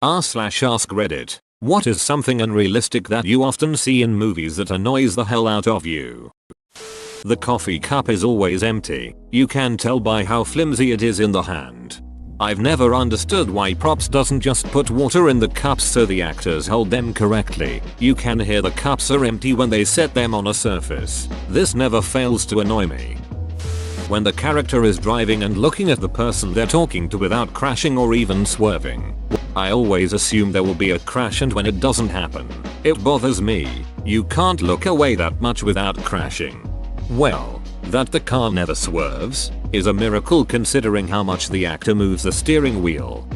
r/ask Reddit. What is something unrealistic that you often see in movies that annoys the hell out of you? The coffee cup is always empty. You can tell by how flimsy it is in the hand. I've never understood why props doesn't just put water in the cups so the actors hold them correctly. You can hear the cups are empty when they set them on a surface. This never fails to annoy me. When the character is driving and looking at the person they're talking to without crashing or even swerving. I always assume there will be a crash, and when it doesn't happen, it bothers me. You can't look away that much without crashing. Well, that the car never swerves is a miracle considering how much the actor moves the steering wheel.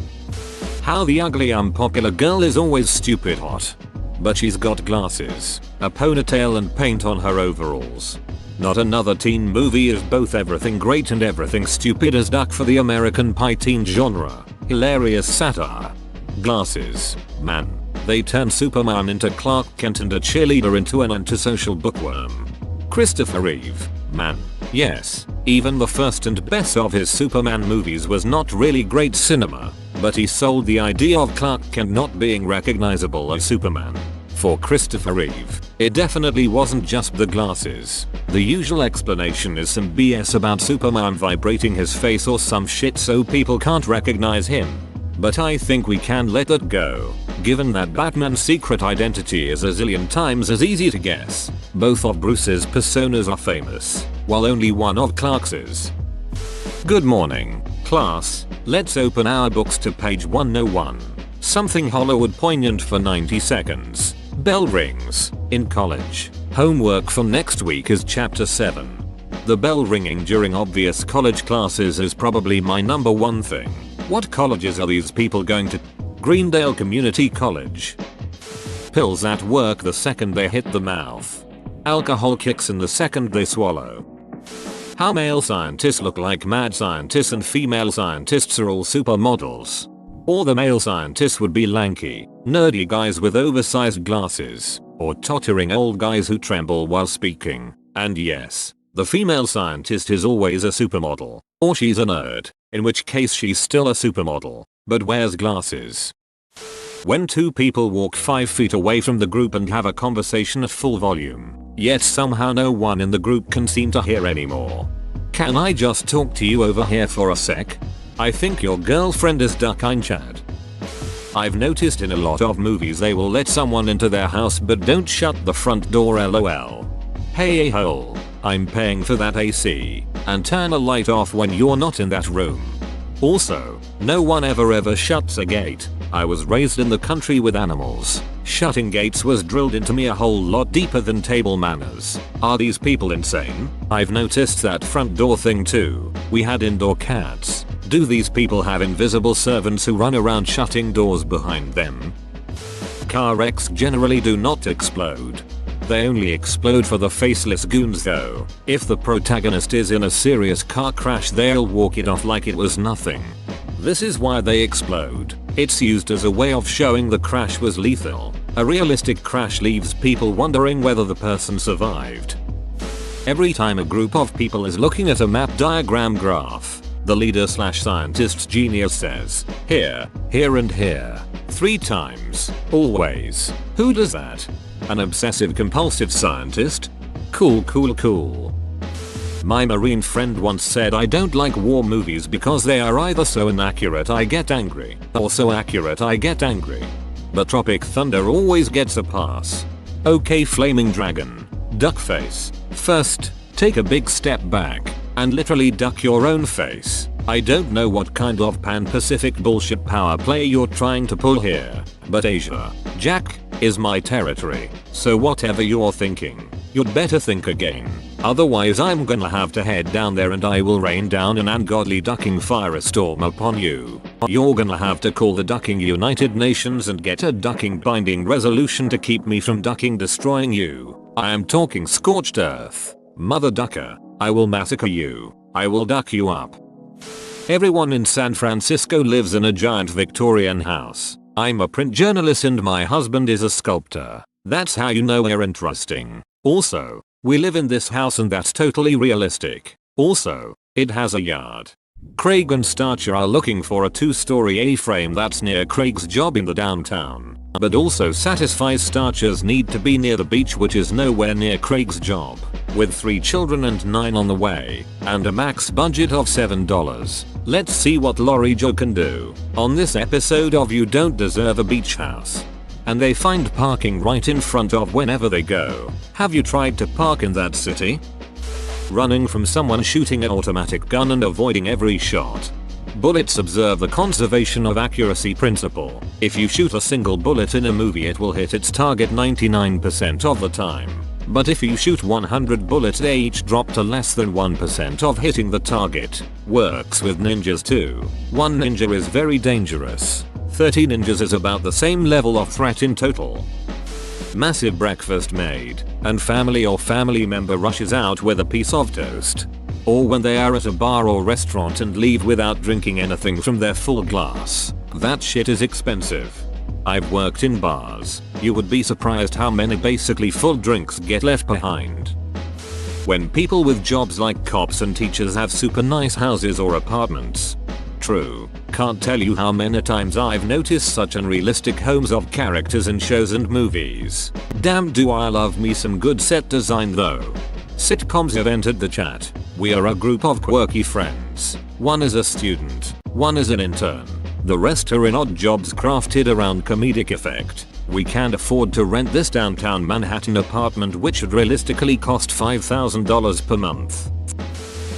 How the ugly unpopular girl is always stupid hot. But she's got glasses, a ponytail and paint on her overalls. Not another teen movie is both everything great and everything stupid as Duck for the American Pie teen genre. Hilarious satire. Glasses. Man. They turn Superman into Clark Kent and a cheerleader into an antisocial bookworm. Christopher Reeve. Man. Yes, even the first and best of his Superman movies was not really great cinema, but he sold the idea of Clark Kent not being recognizable as Superman. For Christopher Reeve, it definitely wasn't just the glasses. The usual explanation is some BS about Superman vibrating his face or some shit so people can't recognize him. But I think we can let that go, given that Batman's secret identity is a zillion times as easy to guess. Both of Bruce's personas are famous, while only one of Clark's is. Good morning, class. Let's open our books to page 101. Something Hollywood poignant for 90 seconds. Bell rings. In college. Homework for next week is chapter 7. The bell ringing during obvious college classes is probably my number one thing. What colleges are these people going to? Greendale Community College. Pills at work the second they hit the mouth. Alcohol kicks in the second they swallow. How male scientists look like mad scientists and female scientists are all supermodels. Or the male scientists would be lanky, nerdy guys with oversized glasses, or tottering old guys who tremble while speaking. And yes, the female scientist is always a supermodel, or she's a nerd, in which case she's still a supermodel, but wears glasses. When two people walk 5 feet away from the group and have a conversation at full volume, yet somehow no one in the group can seem to hear anymore. Can I just talk to you over here for a sec? I think your girlfriend is ducking Chad. I've noticed in a lot of movies they will let someone into their house but don't shut the front door, lol. Hey a-hole, I'm paying for that AC, and turn a light off when you're not in that room. Also, no one ever shuts a gate. I was raised in the country with animals. Shutting gates was drilled into me a whole lot deeper than table manners. Are these people insane? I've noticed that front door thing too. We had indoor cats. Do these people have invisible servants who run around shutting doors behind them? Car wrecks generally do not explode. They only explode for the faceless goons though. If the protagonist is in a serious car crash they'll walk it off like it was nothing. This is why they explode. It's used as a way of showing the crash was lethal. A realistic crash leaves people wondering whether the person survived. Every time a group of people is looking at a map diagram graph, the leader/scientist genius says, here, here and here, 3 times, always. Who does that? An obsessive compulsive scientist? Cool. My Marine friend once said I don't like war movies because they are either so inaccurate I get angry, or so accurate I get angry. But Tropic Thunder always gets a pass. Okay, Flaming Dragon, duck face. First, take a big step back, and literally duck your own face. I don't know what kind of pan-Pacific bullshit power play you're trying to pull here, but Asia, Jack, is my territory, so whatever you're thinking, you'd better think again. Otherwise I'm gonna have to head down there and I will rain down an ungodly ducking firestorm upon you. You're gonna have to call the Ducking United Nations and get a ducking binding resolution to keep me from ducking destroying you. I am talking scorched earth. Mother ducker, I will massacre you. I will duck you up. Everyone in San Francisco lives in a giant Victorian house. I'm a print journalist and my husband is a sculptor. That's how you know we're interesting. Also, we live in this house and that's totally realistic. Also, it has a yard. Craig and Starcher are looking for a 2-story A-frame that's near Craig's job in the downtown, but also satisfies Starcher's need to be near the beach, which is nowhere near Craig's job. With 3 children and 9 on the way, and a max budget of $7, let's see what Lori Joe can do on this episode of You Don't Deserve a Beach House. And they find parking right in front of whenever they go. Have you tried to park in that city? Running from someone shooting an automatic gun and avoiding every shot. Bullets observe the conservation of accuracy principle. If you shoot a single bullet in a movie, it will hit its target 99% of the time. But if you shoot 100 bullets, they each drop to less than 1% of hitting the target. Works with ninjas too. 1 ninja is very dangerous. 30 ninjas is about the same level of threat in total. Massive breakfast made, and family or family member rushes out with a piece of toast. Or when they are at a bar or restaurant and leave without drinking anything from their full glass. That shit is expensive. I've worked in bars. You would be surprised how many basically full drinks get left behind. When people with jobs like cops and teachers have super nice houses or apartments. True. Can't tell you how many times I've noticed such unrealistic homes of characters in shows and movies. Damn, do I love me some good set design though. Sitcoms have entered the chat. We are a group of quirky friends. One is a student, one is an intern. The rest are in odd jobs crafted around comedic effect. We can't afford to rent this downtown Manhattan apartment, which would realistically cost $5,000 per month.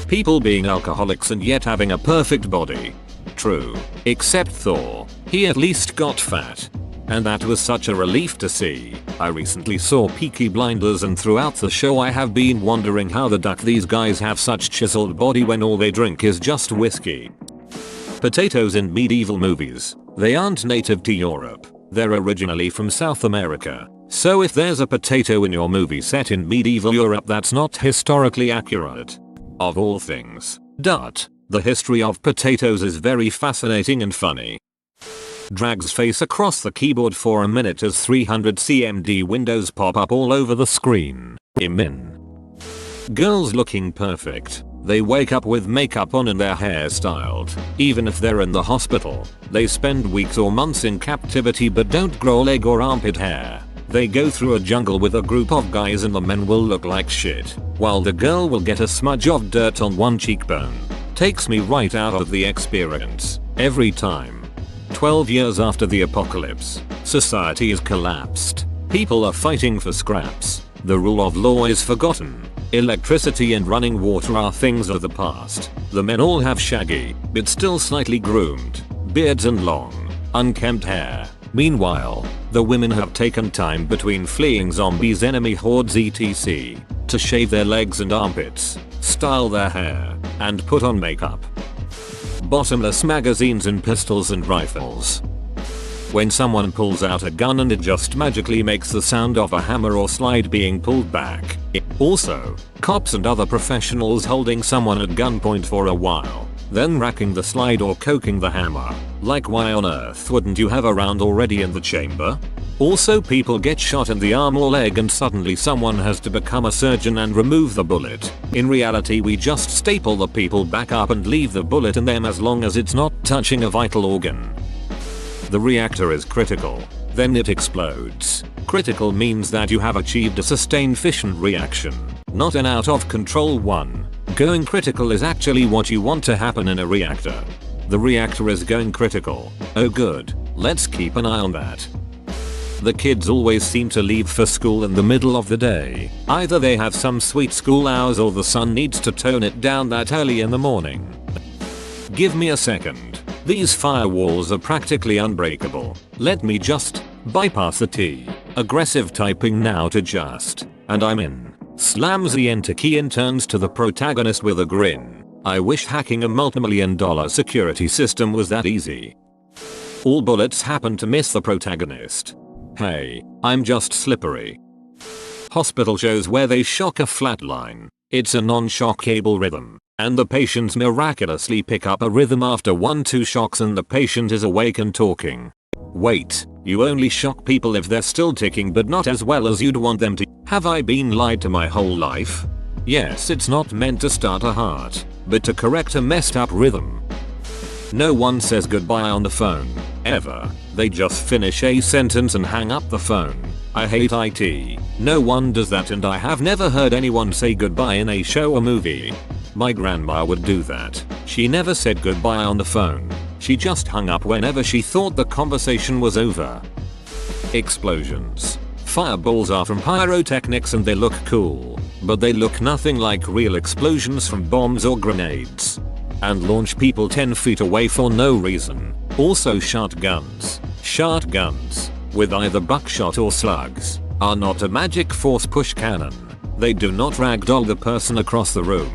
People being alcoholics and yet having a perfect body. True. Except Thor. He at least got fat. And that was such a relief to see. I recently saw Peaky Blinders, and throughout the show I have been wondering how the duck these guys have such chiseled body when all they drink is just whiskey. Potatoes in medieval movies. They aren't native to Europe. They're originally from South America. So if there's a potato in your movie set in medieval Europe, that's not historically accurate. Of all things. The history of potatoes is very fascinating and funny. Drags face across the keyboard for a minute as 300 CMD windows pop up all over the screen. Imin. Girls looking perfect. They wake up with makeup on and their hair styled. Even if they're in the hospital, they spend weeks or months in captivity but don't grow leg or armpit hair. They go through a jungle with a group of guys and the men will look like shit, while the girl will get a smudge of dirt on one cheekbone. Takes me right out of the experience. Every time. 12 years after the apocalypse, society is collapsed. People are fighting for scraps. The rule of law is forgotten. Electricity and running water are things of the past. The men all have shaggy, but still slightly groomed, beards and long, unkempt hair. Meanwhile, the women have taken time between fleeing zombies, enemy hordes etc. to shave their legs and armpits, style their hair, and put on makeup. Bottomless magazines and pistols and rifles. When someone pulls out a gun and it just magically makes the sound of a hammer or slide being pulled back. Also, cops and other professionals holding someone at gunpoint for a while, then racking the slide or coking the hammer. Like, why on earth wouldn't you have a round already in the chamber? Also, people get shot in the arm or leg and suddenly someone has to become a surgeon and remove the bullet. In reality, we just staple the people back up and leave the bullet in them as long as it's not touching a vital organ. The reactor is critical. Then it explodes. Critical means that you have achieved a sustained fission reaction, not an out of control one. Going critical is actually what you want to happen in a reactor. The reactor is going critical. Oh good, let's keep an eye on that. The kids always seem to leave for school in the middle of the day. Either they have some sweet school hours or the sun needs to tone it down that early in the morning. Give me a second. These firewalls are practically unbreakable. Let me just bypass the T. Aggressive typing now to just. And I'm in. Slams the enter key and turns to the protagonist with a grin. I wish hacking a multi-million-dollar security system was that easy. All bullets happen to miss the protagonist. Hey, I'm just slippery. Hospital shows where they shock a flatline. It's a non-shockable rhythm, and the patients miraculously pick up a rhythm after 1-2 shocks and the patient is awake and talking. Wait, you only shock people if they're still ticking but not as well as you'd want them to. Have I been lied to my whole life? Yes, it's not meant to start a heart. but to correct a messed up rhythm. No one says goodbye on the phone, ever. They just finish a sentence and hang up the phone. I hate IT. No one does that, and I have never heard anyone say goodbye in a show or movie. My grandma would do that. She never said goodbye on the phone. She just hung up whenever she thought the conversation was over. Explosions. Fireballs are from pyrotechnics and they look cool, but they look nothing like real explosions from bombs or grenades. And launch people 10 feet away for no reason. Also shotguns. Shotguns, with either buckshot or slugs, are not a magic force push cannon. They do not ragdoll the person across the room.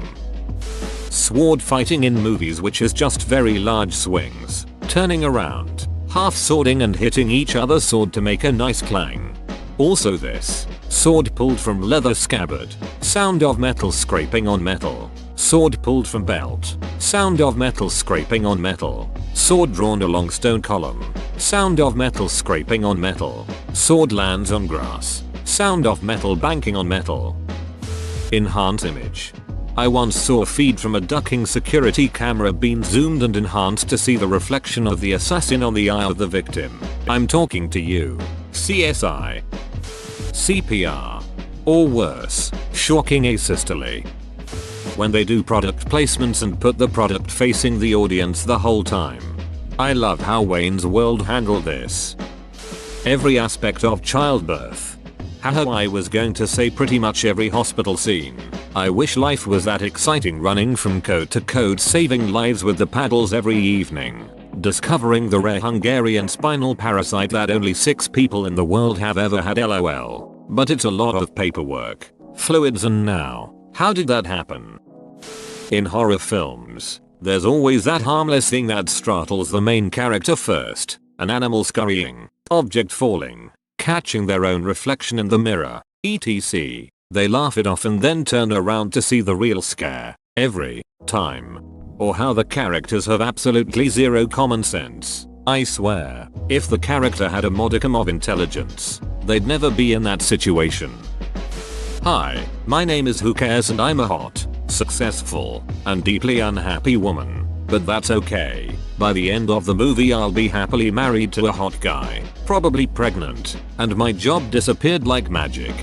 Sword fighting in movies, which is just very large swings, turning around, half swording and hitting each other's sword to make a nice clang. Also this, sword pulled from leather scabbard, sound of metal scraping on metal. Sword pulled from belt, sound of metal scraping on metal. Sword drawn along stone column, sound of metal scraping on metal. Sword lands on grass, sound of metal banking on metal. Enhance image. I once saw a feed from a ducking security camera being zoomed and enhanced to see the reflection of the assassin on the eye of the victim. I'm talking to you. CSI. CPR. Or worse, shocking asystole. When they do product placements and put the product facing the audience the whole time. I love how Wayne's World handled this. Every aspect of childbirth. Haha, I was going to say pretty much every hospital scene. I wish life was that exciting, running from code to code, saving lives with the paddles every evening. Discovering the rare Hungarian spinal parasite that only 6 people in the world have ever had, lol. But it's a lot of paperwork, fluids, and now, how did that happen? In horror films, there's always that harmless thing that startles the main character first. An animal scurrying, object falling, catching their own reflection in the mirror, etc. They laugh it off and then turn around to see the real scare, every time. Or how the characters have absolutely zero common sense. I swear, if the character had a modicum of intelligence, they'd never be in that situation. Hi, my name is Who Cares and I'm a hot, successful, and deeply unhappy woman. But that's okay. By the end of the movie I'll be happily married to a hot guy, probably pregnant, and my job disappeared like magic.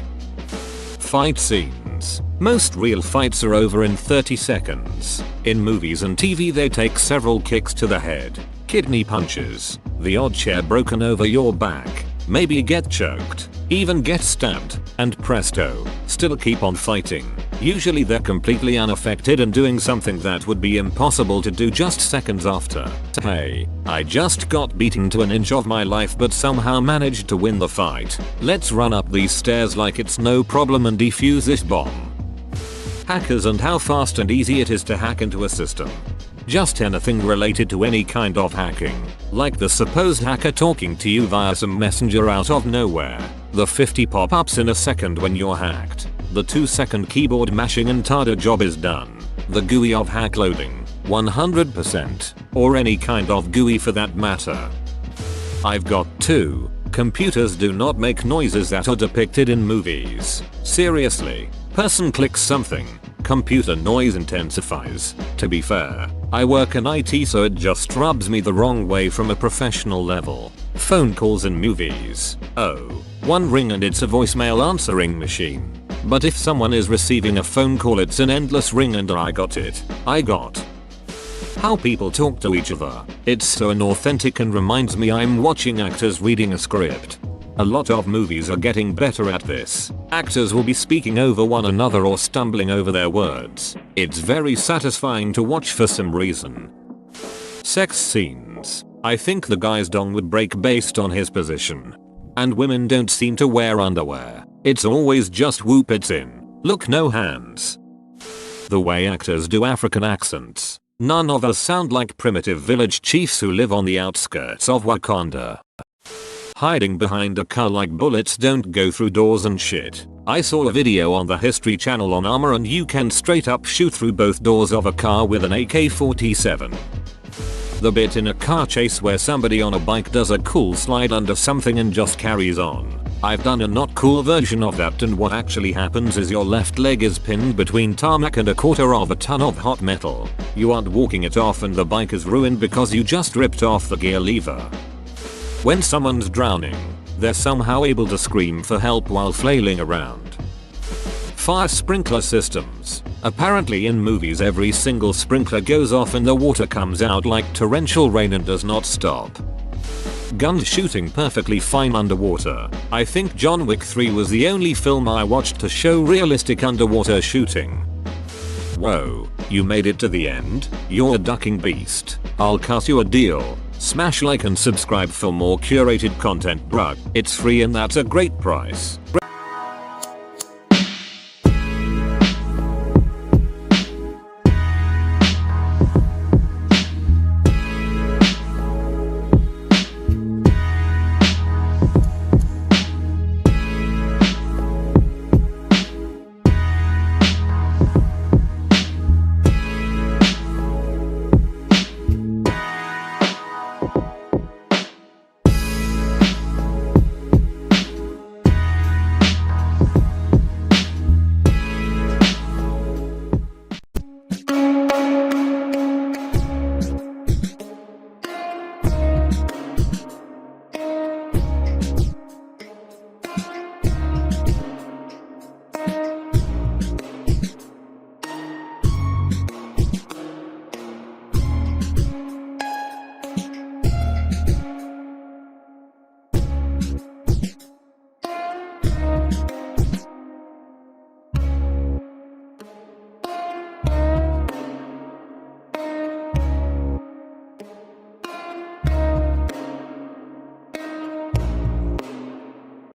Fight scenes. Most real fights are over in 30 seconds. In movies and TV they take several kicks to the head, kidney punches, the odd chair broken over your back, maybe get choked, even get stabbed, and presto, still keep on fighting. Usually they're completely unaffected and doing something that would be impossible to do just seconds after. Hey, I just got beaten to an inch of my life but somehow managed to win the fight. Let's run up these stairs like it's no problem and defuse this bomb. Hackers and how fast and easy it is to hack into a system. Just anything related to any kind of hacking, like the supposed hacker talking to you via some messenger out of nowhere, the 50 pop-ups in a second when you're hacked, the 2-second keyboard mashing and tada job is done, the GUI of hack loading, 100%, or any kind of GUI for that matter. I've got 2. Computers do not make noises that are depicted in movies. Seriously, person clicks something, computer noise intensifies. To be fair, I work in IT so it just rubs me the wrong way from a professional level. Phone calls in movies. Oh, one ring and it's a voicemail answering machine. But if someone is receiving a phone call it's an endless ring and I got it. I got how people talk to each other. It's so inauthentic and reminds me I'm watching actors reading a script. A lot of movies are getting better at this. Actors will be speaking over one another or stumbling over their words. It's very satisfying to watch for some reason. Sex scenes. I think the guy's dong would break based on his position. And women don't seem to wear underwear. It's always just whoop it's in. Look, no hands. The way actors do African accents. None of us sound like primitive village chiefs who live on the outskirts of Wakanda. Hiding behind a car like bullets don't go through doors and shit. I saw a video on the History Channel on armor and you can straight up shoot through both doors of a car with an AK-47. The bit in a car chase where somebody on a bike does a cool slide under something and just carries on. I've done a not cool version of that, and what actually happens is your left leg is pinned between tarmac and a quarter of a ton of hot metal. You aren't walking it off and the bike is ruined because you just ripped off the gear lever. When someone's drowning, they're somehow able to scream for help while flailing around. Fire sprinkler systems. Apparently in movies every single sprinkler goes off and the water comes out like torrential rain and does not stop. Guns shooting perfectly fine underwater. I think John Wick 3 was the only film I watched to show realistic underwater shooting. Whoa, you made it to the end? You're a ducking beast. I'll cut you a deal. Smash like and subscribe for more curated content, bruh. It's free and that's a great price.